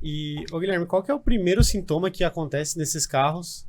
E, ô Guilherme, qual que é o primeiro sintoma que acontece nesses carros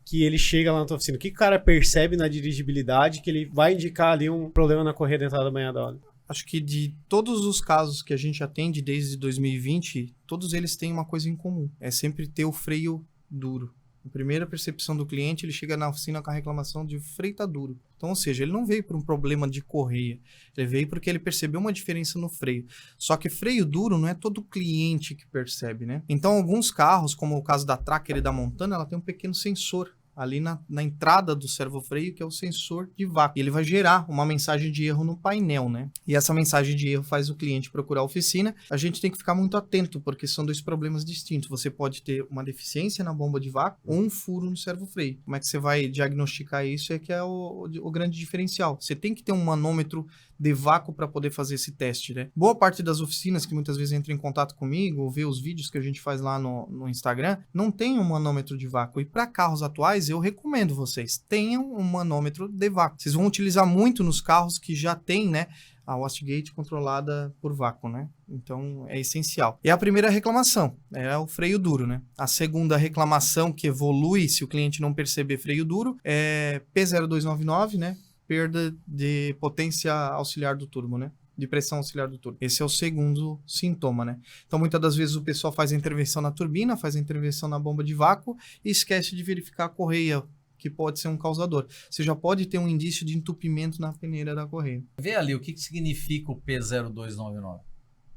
que ele chega lá na tua oficina? O que o cara percebe na dirigibilidade que ele vai indicar ali um problema na correia dentada da banhada a óleo? Acho que de todos os casos que a gente atende desde 2020, todos eles têm uma coisa em comum. É sempre ter o freio duro. A primeira percepção do cliente, ele chega na oficina com a reclamação de o freio tá duro. Então, ou seja, ele não veio por um problema de correia. Ele veio porque ele percebeu uma diferença no freio. Só que freio duro não é todo cliente que percebe, né? Então, alguns carros, como o caso da Tracker e da Montana, ela tem um pequeno sensor ali na entrada do servofreio, que é o sensor de vácuo. E ele vai gerar uma mensagem de erro no painel, né? E essa mensagem de erro faz o cliente procurar a oficina. A gente tem que ficar muito atento, porque são dois problemas distintos. Você pode ter uma deficiência na bomba de vácuo ou um furo no servofreio. Como é que você vai diagnosticar isso? É que é o grande diferencial. Você tem que ter um manômetro de vácuo para poder fazer esse teste, né? Boa parte das oficinas que muitas vezes entram em contato comigo ou vê os vídeos que a gente faz lá no Instagram, não tem um manômetro de vácuo. E para carros atuais, eu recomendo vocês tenham um manômetro de vácuo. Vocês vão utilizar muito nos carros que já tem, né, a wastegate controlada por vácuo, né? Então, é essencial. E a primeira reclamação é o freio duro, né? A segunda reclamação que evolui se o cliente não perceber freio duro é P0299, né? Perda de potência auxiliar do turbo, né? De pressão auxiliar do turbo. Esse é o segundo sintoma, né? Então, muitas das vezes o pessoal faz a intervenção na turbina, faz a intervenção na bomba de vácuo e esquece de verificar a correia, que pode ser um causador. Você já pode ter um indício de entupimento na peneira da correia. Vê ali o que significa o P0299.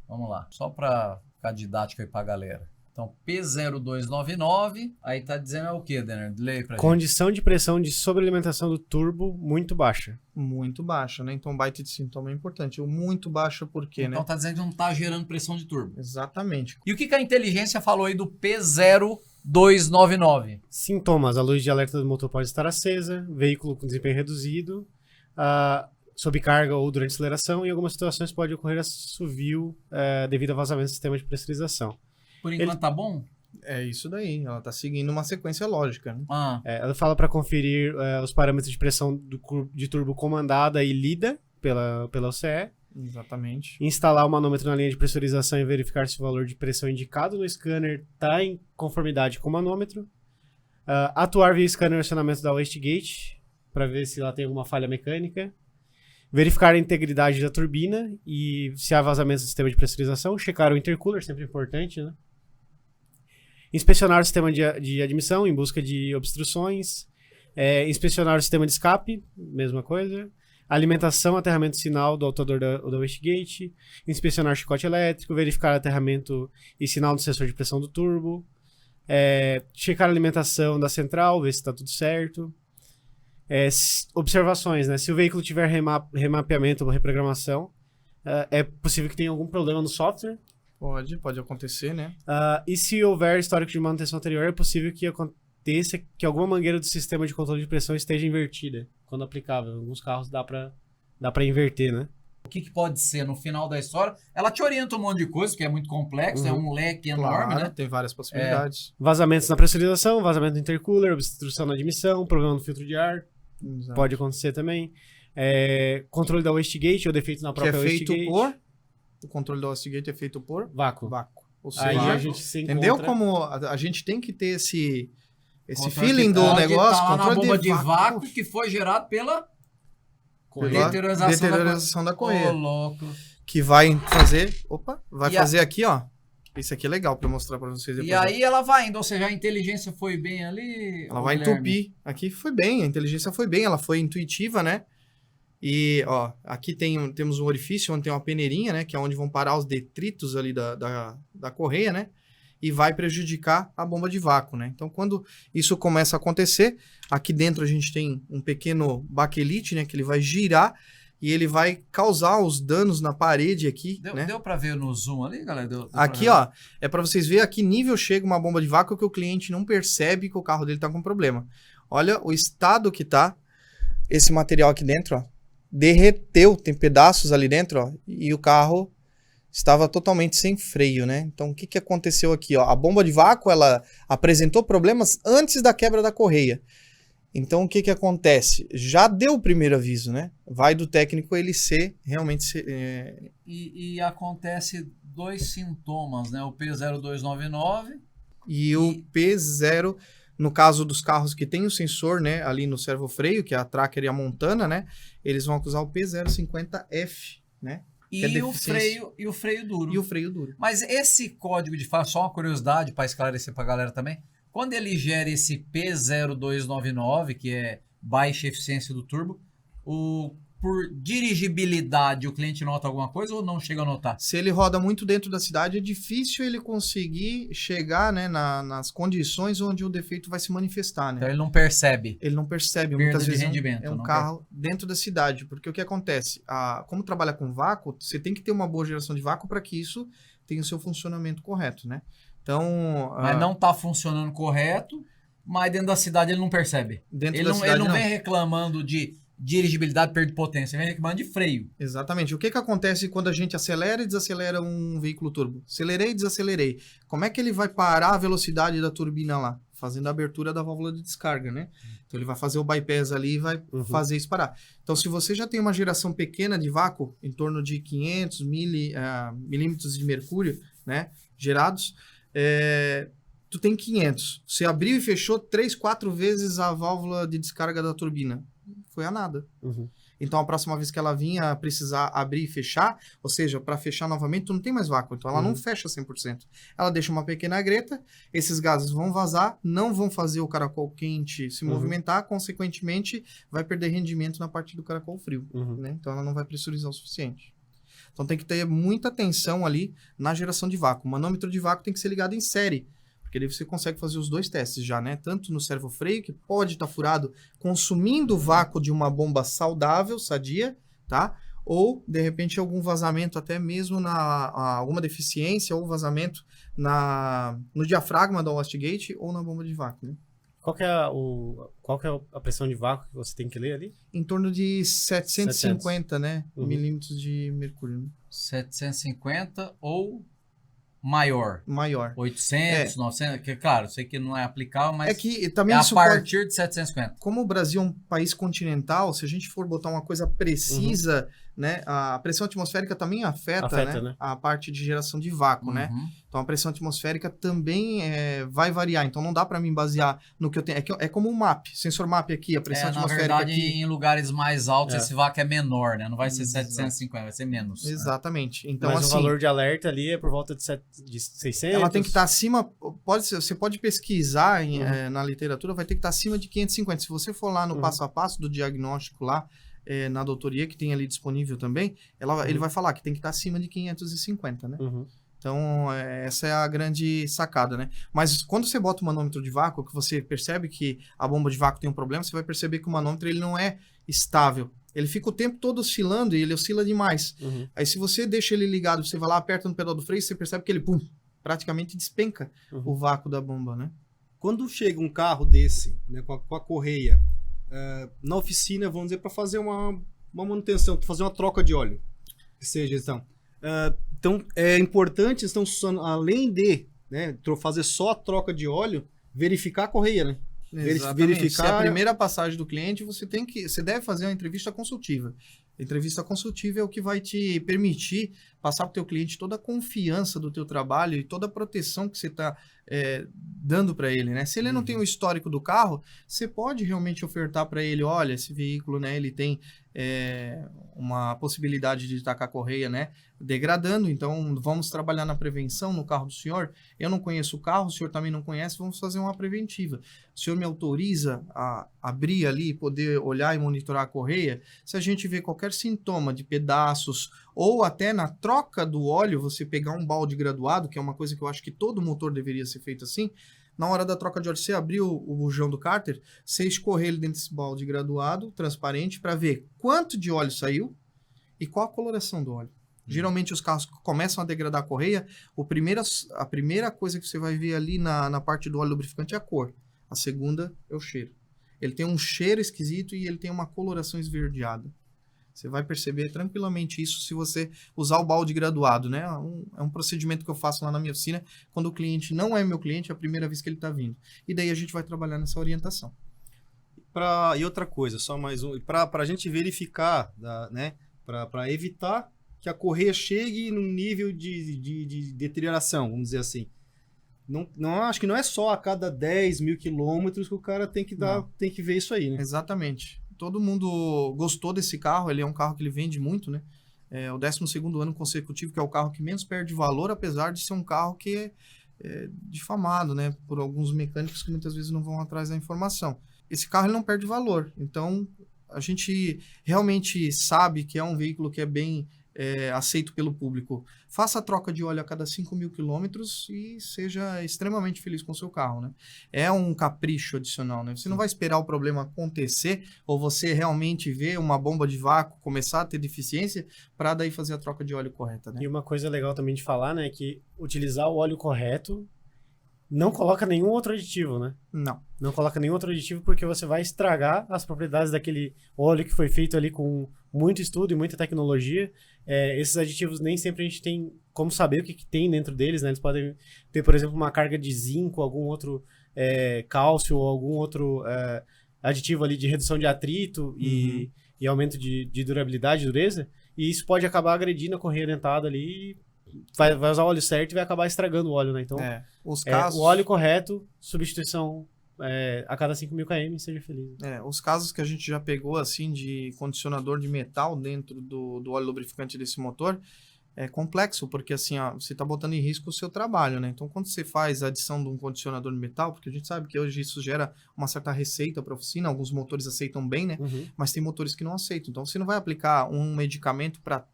Vamos lá, só para ficar didático aí para a galera. Então, P0299, aí tá dizendo é o que, Denner? Lê pra gente. Condição de pressão de sobrealimentação do turbo muito baixa. Muito baixa, né? Então, baita de sintoma é importante. O muito baixo por quê, então, né? tá dizendo que não tá gerando pressão de turbo. Exatamente. E o que a inteligência falou aí do P0299? Sintomas: a luz de alerta do motor pode estar acesa, veículo com desempenho reduzido, sob carga ou durante aceleração, e em algumas situações pode ocorrer assovio devido a vazamento do sistema de pressurização. Por enquanto tá bom? É isso daí, ela tá seguindo uma sequência lógica, né? Ela fala para conferir os parâmetros de pressão de turbo comandada e lida pela OCE. Exatamente. Instalar o manômetro na linha de pressurização e verificar se o valor de pressão indicado no scanner está em conformidade com o manômetro. Atuar via scanner no acionamento da wastegate para ver se lá tem alguma falha mecânica. Verificar a integridade da turbina e se há vazamento do sistema de pressurização. Checar o intercooler, sempre importante, né? Inspecionar o sistema de admissão em busca de obstruções. Inspecionar o sistema de escape, mesma coisa. Alimentação, aterramento sinal do altador da wastegate. Inspecionar chicote elétrico. Verificar aterramento e sinal do sensor de pressão do turbo. Checar a alimentação da central, ver se está tudo certo. Observações, né? Se o veículo tiver remapeamento ou reprogramação, é possível que tenha algum problema no software. Pode acontecer, né? E se houver histórico de manutenção anterior, é possível que aconteça que alguma mangueira do sistema de controle de pressão esteja invertida, quando aplicável. Em alguns carros dá pra inverter, né? O que pode ser no final da história? Ela te orienta um monte de coisa, que é muito complexo, é um leque enorme, né? Tem várias possibilidades. Vazamentos na pressurização, vazamento do intercooler, obstrução na admissão, problema no filtro de ar. Exato. Pode acontecer também. Controle da wastegate ou defeito na própria wastegate. O controle da wastegate é feito por vácuo. Ou seja, aí a gente se encontra... Entendeu como a gente tem que ter esse feeling do negócio? Tá na bomba de vácuo que foi gerado pela deterioração da correia. Ô, louco. Que vai fazer... fazer aqui, ó. Isso aqui é legal pra mostrar pra vocês depois. E aí ela vai indo, ou seja, a inteligência foi bem ali... Ela vai entupir. Aqui foi bem, a inteligência foi bem, ela foi intuitiva, né? E, ó, aqui temos um orifício onde tem uma peneirinha, né? Que é onde vão parar os detritos ali da correia, né? E vai prejudicar a bomba de vácuo, né? Então, quando isso começa a acontecer, aqui dentro a gente tem um pequeno baquelite, né? Que ele vai girar e ele vai causar os danos na parede aqui, né? Deu pra ver no zoom ali, galera? Aqui, ó, é pra vocês verem a que nível chega uma bomba de vácuo que o cliente não percebe que o carro dele tá com problema. Olha o estado que tá esse material aqui dentro, ó. Derreteu, tem pedaços ali dentro, ó, e o carro estava totalmente sem freio, né? Então, o que aconteceu aqui, ó? A bomba de vácuo, ela apresentou problemas antes da quebra da correia. Então, o que acontece? Já deu o primeiro aviso, né? Vai do técnico ele ser realmente... E acontece dois sintomas, né? O P0299 E o P0, no caso dos carros que tem o sensor, né, ali no servo-freio, que é a Tracker e a Montana, né, eles vão acusar o P050F, né? que é e o deficiência. freio duro. E o freio duro. Mas esse código de faixa, só uma curiosidade para esclarecer para a galera também, quando ele gera esse P0299, que é baixa eficiência do turbo, por dirigibilidade o cliente nota alguma coisa ou não chega a notar? Se ele roda muito dentro da cidade, é difícil ele conseguir chegar, né, nas condições onde o defeito vai se manifestar, né? Então ele não percebe. Ele não percebe, Perda muitas de vezes rendimento, é um não carro dentro da cidade, porque o que acontece? Como trabalha com vácuo, você tem que ter uma boa geração de vácuo para que isso tenha o seu funcionamento correto, né? Então... Mas não está funcionando correto, mas dentro da cidade ele não percebe. Dentro Ele da não, cidade, ele não não. vem reclamando de dirigibilidade, perda de potência, ele vem reclamando de freio. Exatamente. O que acontece quando a gente acelera e desacelera um veículo turbo? Acelerei e desacelerei. Como é que ele vai parar a velocidade da turbina lá? Fazendo a abertura da válvula de descarga, né? Então ele vai fazer o bypass ali e vai fazer isso parar. Então se você já tem uma geração pequena de vácuo, em torno de 500 milímetros de mercúrio, né, gerados, tu tem 500. Você abriu e fechou 3, 4 vezes a válvula de descarga da turbina. Foi a nada. Então, a próxima vez que ela vinha precisar abrir e fechar, ou seja, para fechar novamente, tu não tem mais vácuo. Então, ela não fecha 100%. Ela deixa uma pequena greta, esses gases vão vazar, não vão fazer o caracol quente se movimentar, consequentemente, vai perder rendimento na parte do caracol frio. Né? Então, ela não vai pressurizar o suficiente. Então, tem que ter muita atenção ali na geração de vácuo. O manômetro de vácuo tem que ser ligado em série. Porque daí você consegue fazer os dois testes já, né? Tanto no servo-freio, que pode estar furado consumindo o vácuo de uma bomba saudável, sadia, tá? Ou, de repente, algum vazamento, até mesmo alguma deficiência ou vazamento no diafragma da wastegate ou na bomba de vácuo, né? Qual que é a pressão de vácuo que você tem que ler ali? Em torno de 750, né? Milímetros de mercúrio. Né? 750 ou maior. 800, 900, que claro, sei que não é aplicável, mas que também a isso partir de 750. Como o Brasil é um país continental, se a gente for botar uma coisa precisa, né, a pressão atmosférica também afeta, né, a parte de geração de vácuo, né? Então a pressão atmosférica também vai variar. Então não dá para mim basear no que eu tenho. É como um MAP, sensor MAP aqui, a pressão atmosférica na verdade, aqui. em lugares mais altos esse vácuo é menor, né? Não vai ser 750, vai ser menos. Exatamente. Né? Então, mas assim, o valor de alerta ali é por volta de 600? Ela tem que estar acima, você pode pesquisar na literatura, vai ter que estar acima de 550. Se você for lá no passo a passo do diagnóstico lá, na doutoria, que tem ali disponível também, ele vai falar que tem que estar acima de 550, né? Então, essa é a grande sacada, né? Mas quando você bota o manômetro de vácuo, que você percebe que a bomba de vácuo tem um problema, você vai perceber que o manômetro ele não é estável. Ele fica o tempo todo oscilando e ele oscila demais. Aí, se você deixa ele ligado, você vai lá, aperta no pedal do freio, você percebe que ele, praticamente despenca o vácuo da bomba, né? Quando chega um carro desse, né, com a correia, na oficina, vamos dizer, para fazer uma manutenção, para fazer uma troca de óleo, que seja, então é importante, além de, né, fazer só a troca de óleo, verificar a correia, né? Verificar. Se é a primeira passagem do cliente, você deve fazer uma entrevista consultiva. A entrevista consultiva é o que vai te permitir passar para o teu cliente toda a confiança do teu trabalho e toda a proteção que você está dando para ele, né? Se ele não tem o histórico do carro, você pode realmente ofertar para ele, olha, esse veículo, né, ele tem uma possibilidade de estar com a correia, né, degradando, então vamos trabalhar na prevenção no carro do senhor. Eu não conheço o carro, o senhor também não conhece, vamos fazer uma preventiva. O senhor me autoriza a abrir ali, poder olhar e monitorar a correia? Se a gente vê qualquer sintoma de pedaços, ou até na troca do óleo, você pegar um balde graduado, que é uma coisa que eu acho que todo motor deveria ser feito assim, na hora da troca de óleo, você abrir o bujão do cárter, você escorrer ele dentro desse balde graduado, transparente, para ver quanto de óleo saiu e qual a coloração do óleo. Geralmente os carros que começam a degradar a correia, a primeira coisa que você vai ver ali na parte do óleo lubrificante é a cor. A segunda é o cheiro. Ele tem um cheiro esquisito e ele tem uma coloração esverdeada. Você vai perceber tranquilamente isso se você usar o balde graduado, né? É um procedimento que eu faço lá na minha oficina quando o cliente não é meu cliente, é a primeira vez que ele está vindo. E daí a gente vai trabalhar nessa orientação. E outra coisa, só mais para a gente verificar, né? Para evitar que a correia chegue num nível de deterioração, vamos dizer assim. Não, acho que não é só a cada 10 mil quilômetros que o cara tem que ver isso aí, né? Exatamente. Todo mundo gostou desse carro, ele é um carro que ele vende muito, né? É o 12º ano consecutivo, que é o carro que menos perde valor, apesar de ser um carro que é difamado, né? Por alguns mecânicos que muitas vezes não vão atrás da informação. Esse carro ele não perde valor, então a gente realmente sabe que é um veículo que é bem aceito pelo público. Faça a troca de óleo a cada 5 mil quilômetros e seja extremamente feliz com o seu carro, né? É um capricho adicional, né? Você não vai esperar o problema acontecer ou você realmente ver uma bomba de vácuo começar a ter deficiência para daí fazer a troca de óleo correta, né? E uma coisa legal também de falar, né, é que utilizar o óleo correto não coloca nenhum outro aditivo, né? Não coloca nenhum outro aditivo porque você vai estragar as propriedades daquele óleo que foi feito ali com muito estudo e muita tecnologia. Esses aditivos nem sempre a gente tem como saber o que tem dentro deles, né? Eles podem ter, por exemplo, uma carga de zinco, algum outro cálcio ou algum outro aditivo ali de redução de atrito e aumento de durabilidade, dureza. E isso pode acabar agredindo a correia dentada ali e vai usar o óleo certo e vai acabar estragando o óleo, né? Então, o óleo correto, substituição a cada 5 mil km, seja feliz. Os casos que a gente já pegou, assim, de condicionador de metal dentro do óleo lubrificante desse motor, é complexo, porque, assim, você está botando em risco o seu trabalho, né? Então, quando você faz a adição de um condicionador de metal, porque a gente sabe que hoje isso gera uma certa receita para a oficina, alguns motores aceitam bem, né? Mas tem motores que não aceitam. Então, você não vai aplicar um medicamento para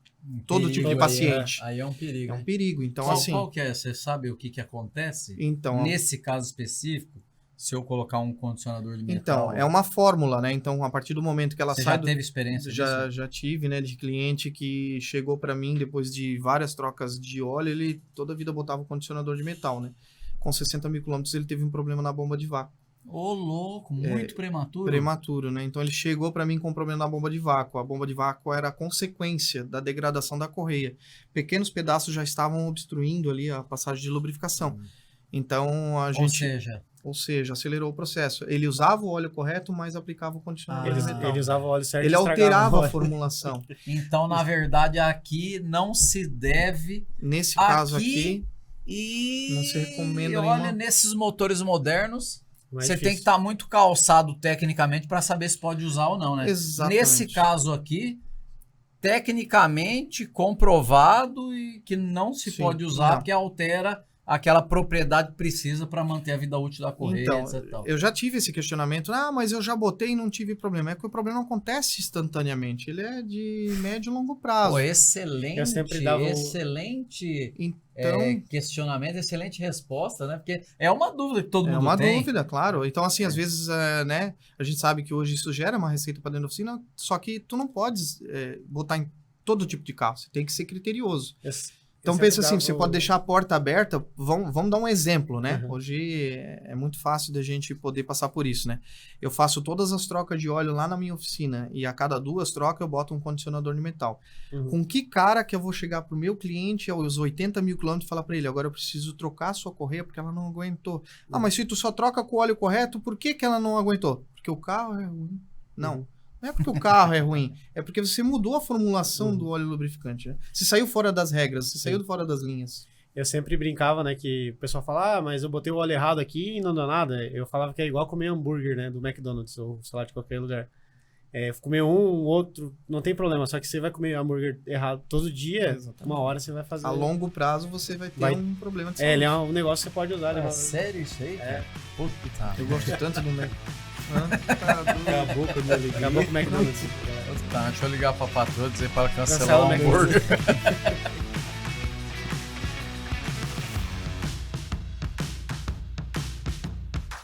todo tipo de paciente. Aí é um perigo. É um perigo. Então, qual que é? Você sabe o que acontece? Então, nesse caso específico, se eu colocar um condicionador de metal... Então, é uma fórmula, né? Então, a partir do momento que ela Você sai... já teve experiência disso? Já tive, né? De cliente que chegou para mim depois de várias trocas de óleo, ele toda a vida botava o condicionador de metal, né? Com 60 mil quilômetros ele teve um problema na bomba de vácuo. Ô, louco, muito prematuro. Prematuro, né? Então ele chegou para mim com um problema na bomba de vácuo. A bomba de vácuo era a consequência da degradação da correia. Pequenos pedaços já estavam obstruindo ali a passagem de lubrificação. Então a gente... Ou seja, acelerou o processo. Ele usava o óleo correto, mas aplicava o condicionador de metal. Ele usava o óleo certo. Ele alterava a formulação. Então, na verdade, aqui não se deve... Nesse caso aqui não se recomenda e olha, nesses motores modernos... Mais você difícil. tem que estar muito calçado tecnicamente para saber se pode usar ou não, né? Exatamente. Nesse caso aqui, tecnicamente comprovado e que não se pode usar porque altera aquela propriedade que precisa para manter a vida útil da correia, então, etc. Eu já tive esse questionamento, mas eu já botei e não tive problema. É que o problema não acontece instantaneamente, ele é de médio e longo prazo. Pô, excelente, Eu sempre dava excelente então, questionamento, excelente resposta, né? Porque é uma dúvida que todo mundo tem. É uma dúvida, claro. Então, assim, às vezes, né, a gente sabe que hoje isso gera uma receita para dentro da oficina, só que tu não podes botar em todo tipo de carro, você tem que ser criterioso. Então pensa assim, você pode deixar a porta aberta, vamos dar um exemplo, né? Hoje é muito fácil da gente poder passar por isso, né? Eu faço todas as trocas de óleo lá na minha oficina e a cada 2 trocas eu boto um condicionador de metal. Com que cara que eu vou chegar pro meu cliente aos 80 mil quilômetros e falar para ele, agora eu preciso trocar a sua correia porque ela não aguentou. Mas se tu só troca com o óleo correto, por que ela não aguentou? Porque o carro é ruim. Não. Não é porque o carro é ruim, é porque você mudou a formulação do óleo lubrificante. Né? Você saiu fora das regras, você saiu fora das linhas. Eu sempre brincava, né, que o pessoal fala, mas eu botei o óleo errado aqui e não deu nada. Eu falava que é igual comer hambúrguer, né, do McDonald's ou sei lá, de qualquer lugar. Comer um, outro, não tem problema, só que você vai comer hambúrguer errado todo dia, uma hora você vai fazer... A longo prazo você vai ter um problema de saúde. Ele é um negócio que você pode usar. É sério isso aí? Puta. Eu gosto tanto do Mac. Acabou com o McDonald's. Tá, deixa eu ligar pra patroa e dizer para cancelar o hambúrguer.